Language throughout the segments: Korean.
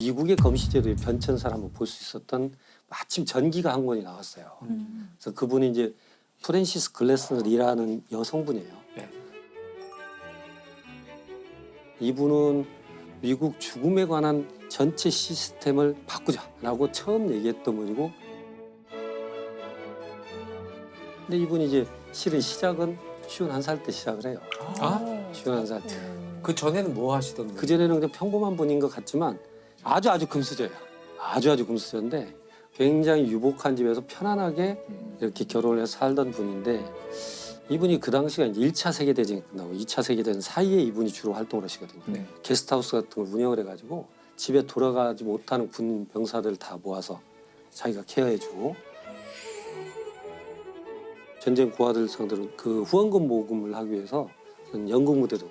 미국의 검시제도의 변천사를 한번 볼 수 있었던 마침 전기가 한 권이 나왔어요. 그래서 그분이 이제 프랜시스 글래스너리라는 여성분이에요. 네. 이분은 미국 죽음에 관한 전체 시스템을 바꾸자라고 처음 얘기했던 분이고, 근데 이분이 이제 실은 시작은 51살 때 시작을 해요. 아? 51살 때. 그 전에는 뭐 하시던 거예요? 그 전에는 그냥 평범한 분인 것 같지만 아주 금수저예요. 아주 금수저인데 굉장히 유복한 집에서 편안하게 이렇게 결혼을 해서 살던 분인데, 이분이 그 당시가 이제 1차 세계대전이 끝나고 2차 세계대전 사이에 이분이 주로 활동을 하시거든요. 네. 게스트하우스 같은 걸 운영을 해가지고 집에 돌아가지 못하는 군 병사들을 다 모아서 자기가 케어해주고, 전쟁 고아들 상대로 그 후원금 모금을 하기 위해서 연극 무대도,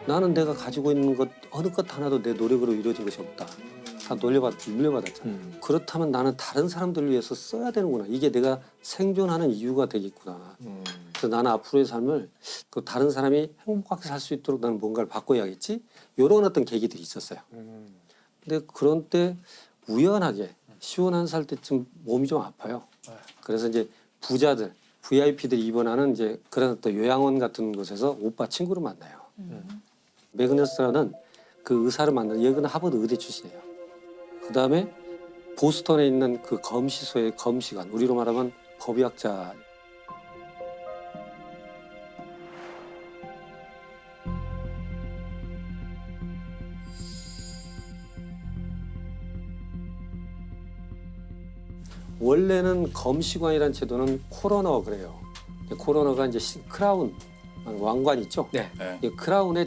나는 내가 가지고 있는 것 어느 것 하나도 내 노력으로 이루어진 것이 없다. 다 물려받았잖아. 그렇다면 나는 다른 사람들을 위해서 써야 되는구나. 이게 내가 생존하는 이유가 되겠구나. 그래서 나는 앞으로의 삶을 그 다른 사람이 행복하게 살 수 있도록 나는 뭔가를 바꿔야겠지. 이런 어떤 계기들이 있었어요. 근데 그런 때 우연하게 51살 때쯤 몸이 좀 아파요. 그래서 이제 부자들, VIP들이 입원하는 이제 그런 어떤 요양원 같은 곳에서 오빠 친구를 만나요. 매그너스라는 그 의사를 만나요. 여기는 하버드 의대 출신이에요. 그 다음에 보스턴에 있는 그 검시소의 검시관, 우리로 말하면 법의학자. 원래는 검시관이라는 제도는 코로너 그래요. 코로너가 이제 크라운, 왕관 있죠? 네. 이 크라운에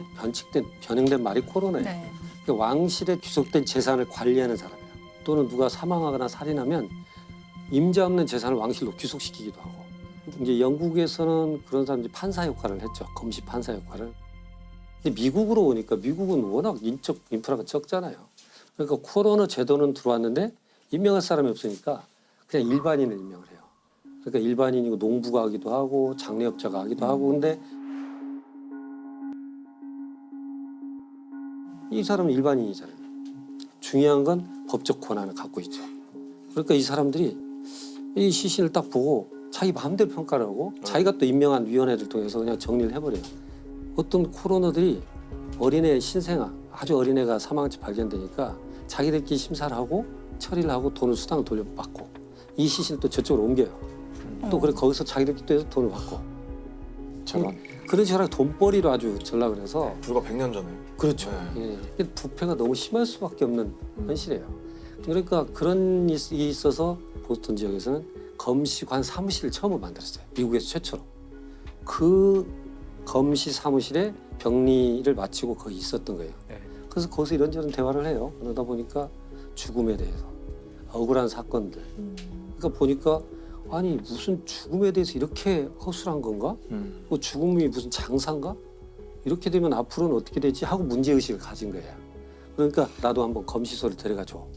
변형된 말이 코로너예요. 네. 왕실에 귀속된 재산을 관리하는 사람이에요. 또는 누가 사망하거나 살인하면 임자 없는 재산을 왕실로 귀속시키기도 하고. 이제 영국에서는 그런 사람들이 판사 역할을 했죠. 검시 판사 역할을. 근데 미국으로 오니까 미국은 워낙 인적 인프라가 적잖아요. 그러니까 코로너 제도는 들어왔는데 임명할 사람이 없으니까 그냥 일반인을 임명을 해요. 그러니까 일반인이고 농부가 하기도 하고 장례업자가 하기도 하고. 근데 이 사람은 일반인이잖아요. 중요한 건 법적 권한을 갖고 있죠. 그러니까 이 사람들이 이 시신을 딱 보고 자기 마음대로 평가를 하고 자기가 또 임명한 위원회를 통해서 그냥 정리를 해버려요. 어떤 코로너들이 어린애 신생아, 아주 어린애가 사망한지 발견되니까 자기들끼리 심사를 하고 처리를 하고 돈을 수당을 돌려받고, 이 시신을 또 저쪽으로 옮겨요. 또 그래 거기서 자기들끼리 또 해서 돈을 받고. 저런. 그런 식으로 돈벌이로 아주 전락을 해서. 불과 100년 전에. 그렇죠. 예. 부패가 너무 심할 수밖에 없는 현실이에요. 그러니까 그런 일이 있어서 보스턴 지역에서는 검시관 사무실을 처음 만들었어요. 미국에서 최초로. 그 검시 사무실에 병리를 마치고 거기 있었던 거예요. 네. 그래서 거기서 이런저런 대화를 해요. 그러다 보니까 죽음에 대해서, 억울한 사건들. 그러니까 보니까 아니 무슨 죽음에 대해서 이렇게 허술한 건가? 뭐 죽음이 무슨 장사인가? 이렇게 되면 앞으로는 어떻게 되지? 하고 문제의식을 가진 거예요. 그러니까 나도 한번 검시소를 데려가줘.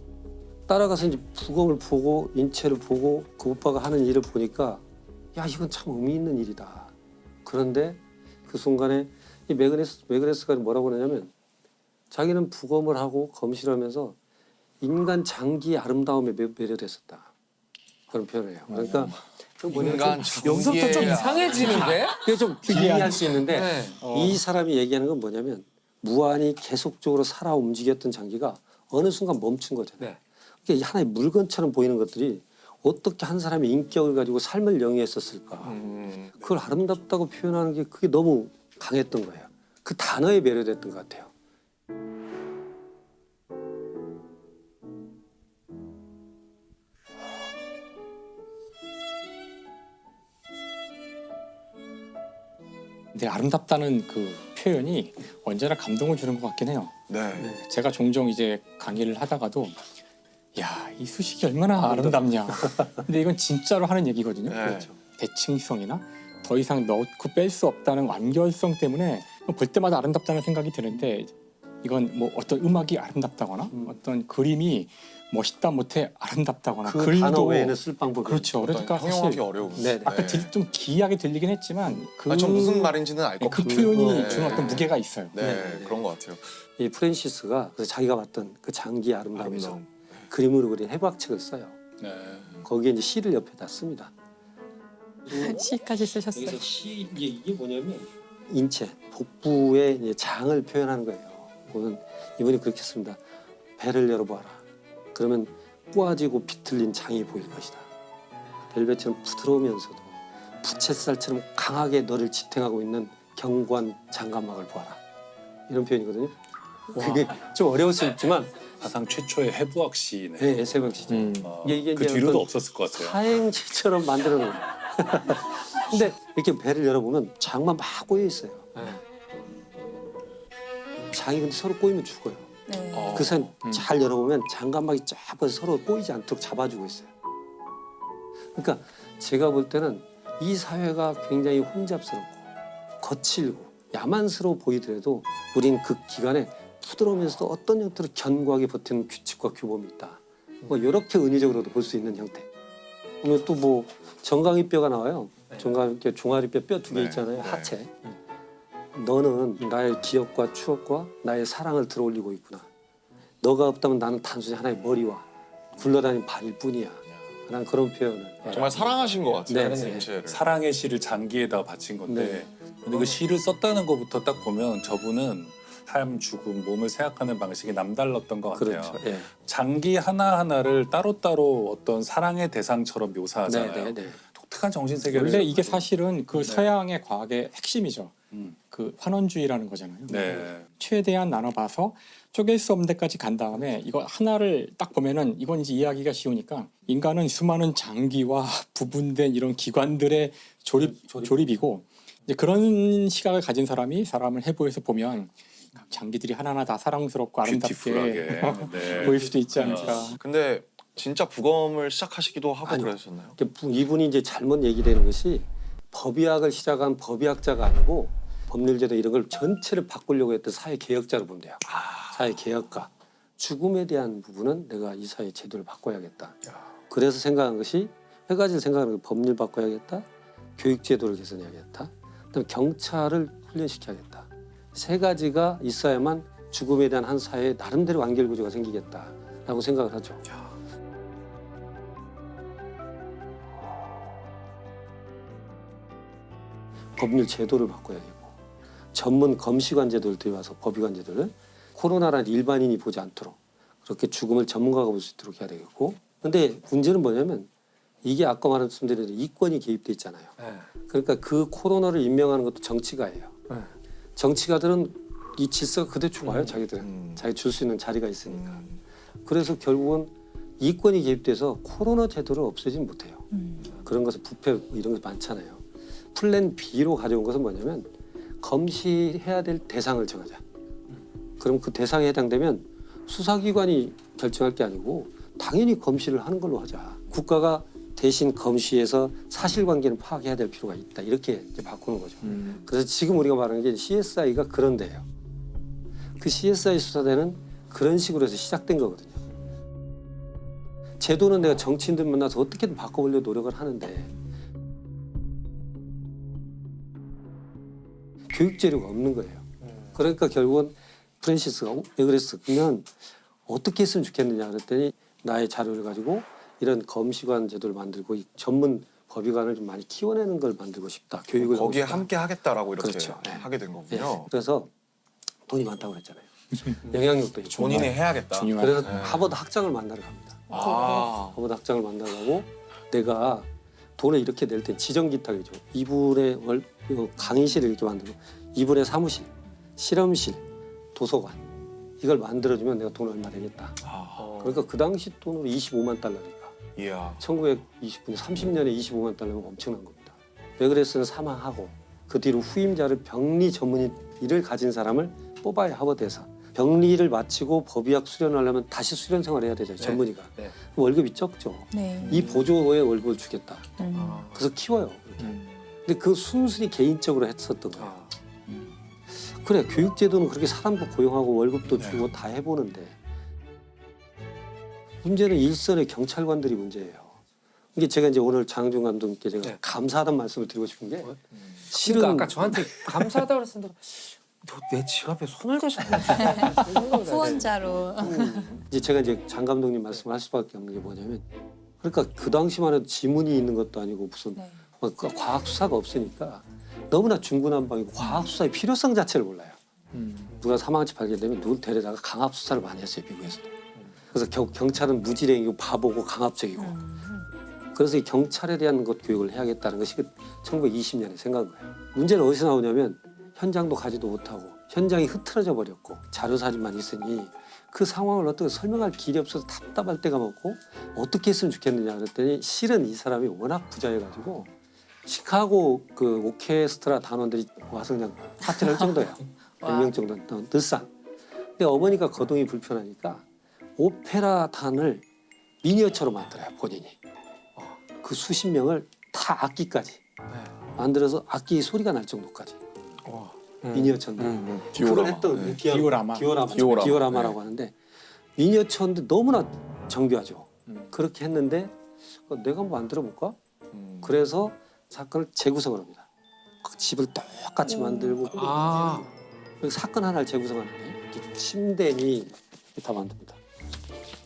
따라가서 이제 부검을 보고 인체를 보고 그 오빠가 하는 일을 보니까 야 이건 참 의미 있는 일이다. 그런데 그 순간에 이 매그네스가 뭐라고 하냐면 자기는 부검을 하고 검시를 하면서 인간 장기의 아름다움에 매료됐었다. 그런 표현을 해요. 그러니까 그 인간 여기서부터 좀 이상해지는데? 그게 좀 이해할 수 있는데 네. 이 사람이 얘기하는 건 뭐냐면 무한히 계속적으로 살아 움직였던 장기가 어느 순간 멈춘 거잖아요. 네. 그게 하나의 물건처럼 보이는 것들이 어떻게 한 사람의 인격을 가지고 삶을 영위했었을까. 그걸 아름답다고 표현하는 게 그게 너무 강했던 거예요. 그 단어에 매료됐던 것 같아요. 근데 아름답다는 그 표현이 언제나 감동을 주는 것 같긴 해요. 네. 제가 종종 이제 강의를 하다가도 야, 이 수식이 얼마나 아름답냐. 근데 이건 진짜로 하는 얘기거든요. 네. 그렇죠. 대칭성이나 더 이상 넣고 뺄 수 없다는 완결성 때문에 볼 때마다 아름답다는 생각이 드는데 이건 뭐 어떤 음악이 아름답다거나 어떤 그림이 멋있다 못해 아름답다거나 그 글도 단어 외에는 쓸 방법이 그렇죠. 그러니까 형용하기 사실 어려운. 네, 네. 아까 좀 기이하게 들리긴 했지만 전 무슨 말인지는 알 것 그 같아요. 표현이 네. 주는 어떤 무게가 있어요. 네, 네. 그런 것 같아요. 이 프랜시스가 그래서 자기가 봤던 그 장기의 아름다움에서 아름다움. 그림으로 그린 해부학책을 써요. 네. 거기에 이제 시를 옆에다 씁니다. 시까지 쓰셨어요. 여기서 시 이게 뭐냐면 인체 복부의 이제 장을 표현하는 거예요. 그거는 이분이 그렇게 씁니다. 배를 열어보아라. 그러면 꼬아지고 비틀린 장이 보일 것이다. 벨벳처럼 부드러우면서도 부채살처럼 강하게 너를 지탱하고 있는 견고한 장갑막을 보아라. 이런 표현이거든요. 그게 좀 어려울 수 있지만 사상 최초의 해부학 시네. 네, 에세방 시죠. 아, 이게 그 이제 뒤로도 어떤 없었을 것 같아요. 사행시처럼 만들어 놓은 거예요. 근데 이렇게 배를 열어보면 장만 막 꼬여 있어요. 장이 근데 서로 꼬이면 죽어요. 네. 그 사이 잘 열어보면 장갑막이 쫙 벌써 서로 꼬이지 않도록 잡아주고 있어요. 그러니까 제가 볼 때는 이 사회가 굉장히 혼잡스럽고 거칠고 야만스러워 보이더라도 우린 그 기간에 부드러우면서도 어떤 형태로 견고하게 버티는 규칙과 규범이 있다. 뭐 이렇게 은유적으로도 볼 수 있는 형태. 오늘 또 뭐 정강이뼈가 나와요. 정강이뼈, 종아리뼈 뼈 두 개 네. 있잖아요. 네. 하체. 너는 나의 기억과 추억과 나의 사랑을 들어올리고 있구나. 너가 없다면 나는 단순히 하나의 머리와 굴러다니는 발일 뿐이야. 라는 그런 표현을. 정말 사랑하신 것 같아요. 네, 네. 인체를. 사랑의 시를 장기에다 바친 건데 네. 근데 그 시를 썼다는 것부터 딱 보면 저분은 삶, 죽음, 몸을 생각하는 방식이 남달랐던 것 같아요. 그렇죠. 예. 장기 하나하나를 따로따로 어떤 사랑의 대상처럼 묘사하잖아요. 네, 네, 네. 독특한 정신세계를 원래 이게 사실은 그 서양의 과학의 핵심이죠. 음. 그 환원주의라는 거잖아요. 네. 최대한 나눠봐서 쪼갤 수 없는 데까지 간 다음에 이거 하나를 딱 보면은 이건 이제 이해하기가 쉬우니까 인간은 수많은 장기와 부분된 이런 기관들의 조립이고 이제 그런 시각을 가진 사람이 사람을 해부해서 보면 각 장기들이 하나하나 다 사랑스럽고 아름답게 뷰티풀하게. 네. 보일 수도 있지 않을까. 근데 진짜 부검을 시작하시기도 하고 아니요. 그러셨나요? 이분이 이제 잘못 얘기되는 것이 법의학을 시작한 법의학자가 아니고 법률제도 이런 걸 전체를 바꾸려고 했던 사회개혁자로 보면 돼요. 사회개혁가. 죽음에 대한 부분은 내가 이 사회 제도를 바꿔야겠다. 그래서 생각한 것이 세 가지를 생각하는 거예요. 법률 바꿔야겠다. 교육제도를 개선해야겠다. 그다음에 경찰을 훈련시켜야겠다. 세 가지가 있어야만 죽음에 대한 한 사회의 나름대로 완결구조가 생기겠다라고 생각을 하죠. 법률 제도를 바꿔야 되고 전문 검시관 제도를 들여와서 법의관 제도를 코로나란 일반인이 보지 않도록 그렇게 죽음을 전문가가 볼 수 있도록 해야 되겠고 근데 문제는 뭐냐면 이게 아까 말씀드린 대로 이권이 개입돼 있잖아요. 그러니까 그 코로나를 임명하는 것도 정치가예요. 정치가들은 이 질서가 그대로 좋아요. 자기들은. 자기 줄 수 있는 자리가 있으니까. 그래서 결국은 이권이 개입돼서 코로나 제도를 없애진 못해요. 그런 것은 부패 이런 게 많잖아요. 플랜 B로 가져온 것은 뭐냐면 검시해야 될 대상을 정하자. 그럼 그 대상에 해당되면 수사기관이 결정할 게 아니고 당연히 검시를 하는 걸로 하자. 국가가 대신 검시해서 사실관계는 파악해야 될 필요가 있다. 이렇게 이제 바꾸는 거죠. 그래서 지금 우리가 말하는 게 CSI가 그런 데예요. 그 CSI 수사대는 그런 식으로 해서 시작된 거거든요. 제도는 내가 정치인들 만나서 어떻게든 바꿔보려고 노력을 하는데 교육 재료가 없는 거예요. 그러니까 결국은 프랜시스가 왜 그랬어? 그러면 어떻게 했으면 좋겠느냐 그랬더니 나의 자료를 가지고 이런 검시관 제도를 만들고 이 전문 법의관을 좀 많이 키워내는 걸 만들고 싶다. 교육을 하고 거기에 싶다. 함께 하겠다라고 이렇게 그렇죠. 네. 하게 된 예. 거군요. 그래서 돈이 많다고 그랬잖아요. 영향력도 있고. 본인이 해야겠다. 중요한. 그래서 네. 하버드 학장을 만나러 갑니다. 아, 하버드 학장을 만나러 가고 내가 돈을 이렇게 낼 때 지정기탁이죠. 이분의 강의실을 이렇게 만들고 이분의 사무실, 실험실, 도서관 이걸 만들어주면 내가 돈 얼마 내겠다. 그러니까 그 당시 돈으로 25만 달러니까. 이야. 1929년 30년에 25만 달러면 엄청난 겁니다. 베그레스는 사망하고 그 뒤로 후임자를 병리 전문의 일을 가진 사람을 뽑아야 하버드에서 병리를 마치고 법의학 수련을 하려면 다시 수련 생활을 해야 되잖아요. 전문의가. 네. 월급이 적죠. 네. 이 보조의 월급을 주겠다. 그래서 키워요. 그렇게. 근데 그 순순히 개인적으로 했었던 거예요. 그래 교육제도는 그렇게 사람도 고용하고 월급도 네. 주고 다 해보는데 문제는 일선의 경찰관들이 문제예요. 이게 제가 이제 오늘 장항준 감독님께 제가 네. 감사하다는 말씀을 드리고 싶은 게 실은 그러니까 아까 저한테 감사하다고 그랬는데 내 지갑에 손을 대셨나? 후원자로. 이제 제가 이제 장 감독님 말씀을 할 수밖에 없는 게 뭐냐면 그러니까 그 당시만 해도 지문이 있는 것도 아니고 무슨 네. 뭐 과학 수사가 없으니까 너무나 중구난방이고 과학 수사의 필요성 자체를 몰라요. 누가 사망한지 발견되면 누굴 데려다가 강압 수사를 많이 했어요 미국에서도. 그래서 경찰은 무지랭이고 바보고 강압적이고. 그래서 이 경찰에 대한 것 교육을 해야겠다는 것이 1920년에 생각한 거예요. 문제는 어디서 나오냐면 현장도 가지도 못하고 현장이 흐트러져 버렸고 자료 사진만 있으니 그 상황을 어떻게 설명할 길이 없어서 답답할 때가 많고 어떻게 했으면 좋겠느냐 그랬더니 실은 이 사람이 워낙 부자여가지고 시카고 그 오케스트라 단원들이 와서 그냥 파티를 할 정도예요. 100명 정도 늘상. 근데 어머니가 거동이 불편하니까 오페라 단을 미니어처로 만들어요 본인이. 그 수십 명을 다 악기까지 만들어서 악기 소리가 날 정도까지 미니어처인데 그걸 했던 디오라마라고 하는데 미니어처인데 너무나 정교하죠. 그렇게 했는데 내가 한번 만들어 볼까? 그래서 사건을 재구성을 합니다. 집을 똑같이 만들고 아, 사건 하나를 재구성하는데 이렇게 침대니 다 만듭니다.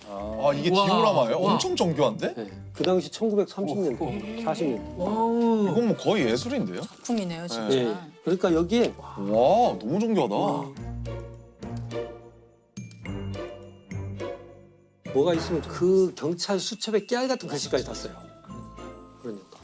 아 이게 우와. 디오라마예요? 우와. 엄청 정교한데? 네. 그 당시 1930년대, 40년대. 이건 뭐 거의 예술인데요? 작품이네요 진짜. 네. 그러니까 여기에 와 너무 정교하다. 뭐가 있으면 그 경찰 수첩에 깨알 같은 글씨까지 다 써요. 그러니까.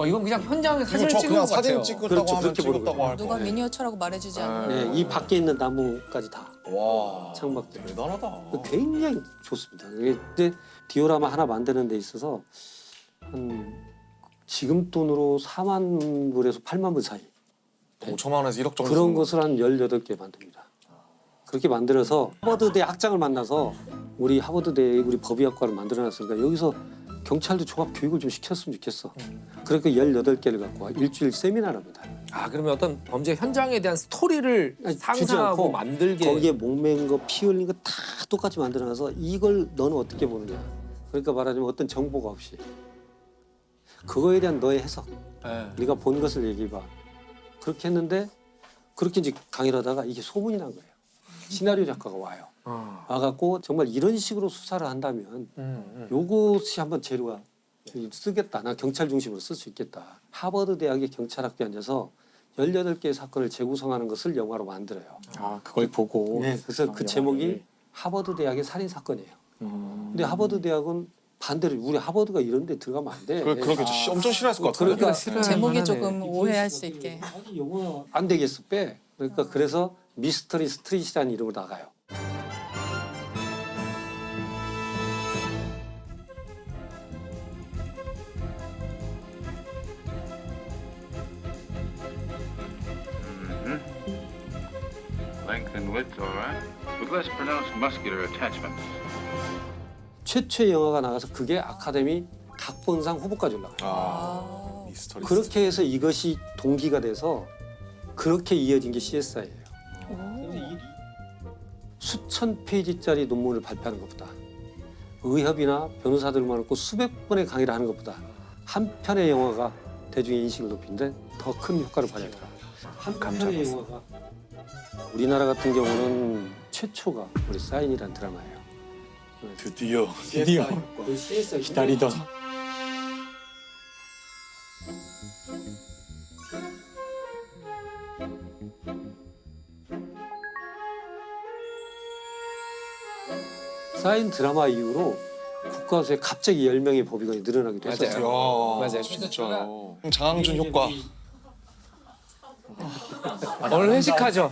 이건 그냥 현장에 그리고 사진을 저 찍은 그냥 것 사진 같아요. 찍었다고 그렇죠, 하면 그렇게 보는 찍었다고 할 누가 거. 미니어처라고 말해주지 않아요. 네, 이 밖에 있는 나무까지 다 와 창밖에. 대단하다. 굉장히 좋습니다. 근데 디오라마 하나 만드는 데 있어서 한 지금 돈으로 4만 불에서 8만 불 사이 5천만 원에서 1억 정도. 그런 것을 한 18개 만듭니다. 그렇게 만들어서 하버드대 학장을 만나서 우리 하버드대 우리 법의학과를 만들어놨으니까 여기서 경찰도 종합 교육을 좀 시켰으면 좋겠어. 그러니까 18개를 갖고 와 일주일 세미나를 합니다. 아, 그러면 어떤 범죄 현장에 대한 스토리를 아니, 주지 상상하고 않고 만들게. 거기에 목맨 거, 피 흘린 거 다 똑같이 만들어놔서 이걸 너는 어떻게 보느냐. 그러니까 말하자면 어떤 정보가 없이 그거에 대한 너의 해석. 네가 본 것을 얘기해봐. 그렇게 했는데 그렇게 이제 강의를 하다가 이게 소문이 난 거예요. 시나리오 작가가 와요. 와갖고 정말 이런 식으로 수사를 한다면 요것이 한번 재료가 쓰겠다. 나 경찰 중심으로 쓸 수 있겠다. 하버드 대학의 경찰학교에 앉아서 18개의 사건을 재구성하는 것을 영화로 만들어요. 아 그걸 보고. 네, 그래서 그 제목이 영화를. 하버드 대학의 살인 사건이에요. 근데 하버드 대학은 반대로 우리 하버드가 이런 데 들어가면 안 돼. 그렇게 엄청 싫어했을 것 같아요. 그러니까 제목이 조금 오해할 수 있게. 아니 영화 안 되겠어 빼. 그러니까 그래서 미스터리 스트릿이라는 이름으로 나가요. Length and width, all right. With less pronounced muscular attachments. 최초의 영화가 나가서 그게 아카데미 각본상 후보까지 올라가요. 아 미스터리. 그렇게 해서 이것이 동기가 돼서 그렇게 이어진 게 CSI예요. 수천 페이지짜리 논문을 발표하는 것보다 의협이나 변호사들만 놓고 수백 번의 강의를 하는 것보다 한 편의 영화가 대중의 인식을 높이는데 더 큰 효과를 발휘하더라. 한 편의 영화가 우리나라 같은 경우는 최초가 우리 사인이라는 드라마예요. 드디어 기다리던. 사인 드라마 이후로 국가수에 갑자기 10명의 법의관이 늘어나기도 맞아요. 했어요. 맞아요. 진짜요. 장항준 효과. 오늘 회식하죠.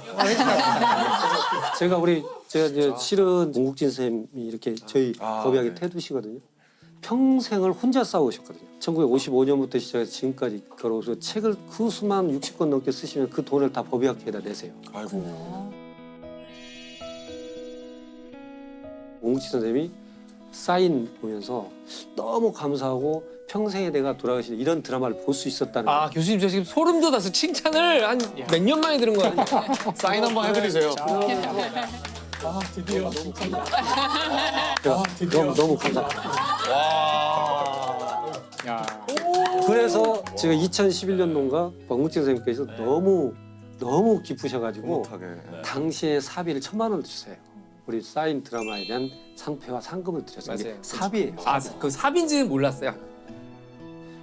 제가 이제 실은 공국진 선생님이 이렇게 저희 법의학의 네. 태두시거든요. 평생을 혼자 싸우셨거든요. 1955년부터 시작해서 지금까지 걸어서 책을 그 수만 60권 넘게 쓰시면 그 돈을 다 법의학회에다 내세요. 아이고. 공국진 선생님이 사인 보면서 너무 감사하고 평생에 내가 돌아가신 이런 드라마를 볼 수 있었다는 아 교수님 저 지금 소름 돋아서 칭찬을 한 몇 년 만에 들은 거 같아요. 사인 한번 해드리세요. 아 드디어 거예요. 너무 감사합니다. 와. 야. 그래서 제가 2011년도인가 박문진 선생님께서 너무 기쁘셔가지고 못하게. 당시에 사비를 1,000만 원 주세요. 우리 사인 드라마에 대한 상패와 상금을 드렸어요. 이게 맞아요. 사비예요. 아그 삽인지는 몰랐어요.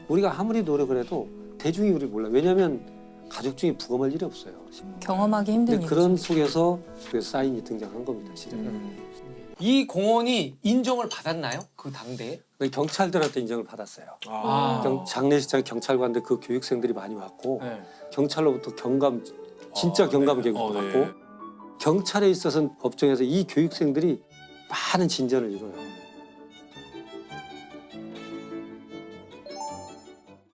우리가 아무리 노력을 해도 대중이 우리 몰라. 왜냐하면 가족 중에 부검할 일이 없어요. 경험하기 힘든 근데 일. 그런 속에서 그 사인이 등장한 겁니다. 진짜. 이 공원이 인정을 받았나요? 그 당대에? 경찰들한테 인정을 받았어요. 아. 장례식장 경찰관들 그 교육생들이 많이 왔고 네. 경찰로부터 진짜 경감 교육도 네. 받고 경찰에 있어서는 법정에서 이 교육생들이 많은 진전을 이뤄요.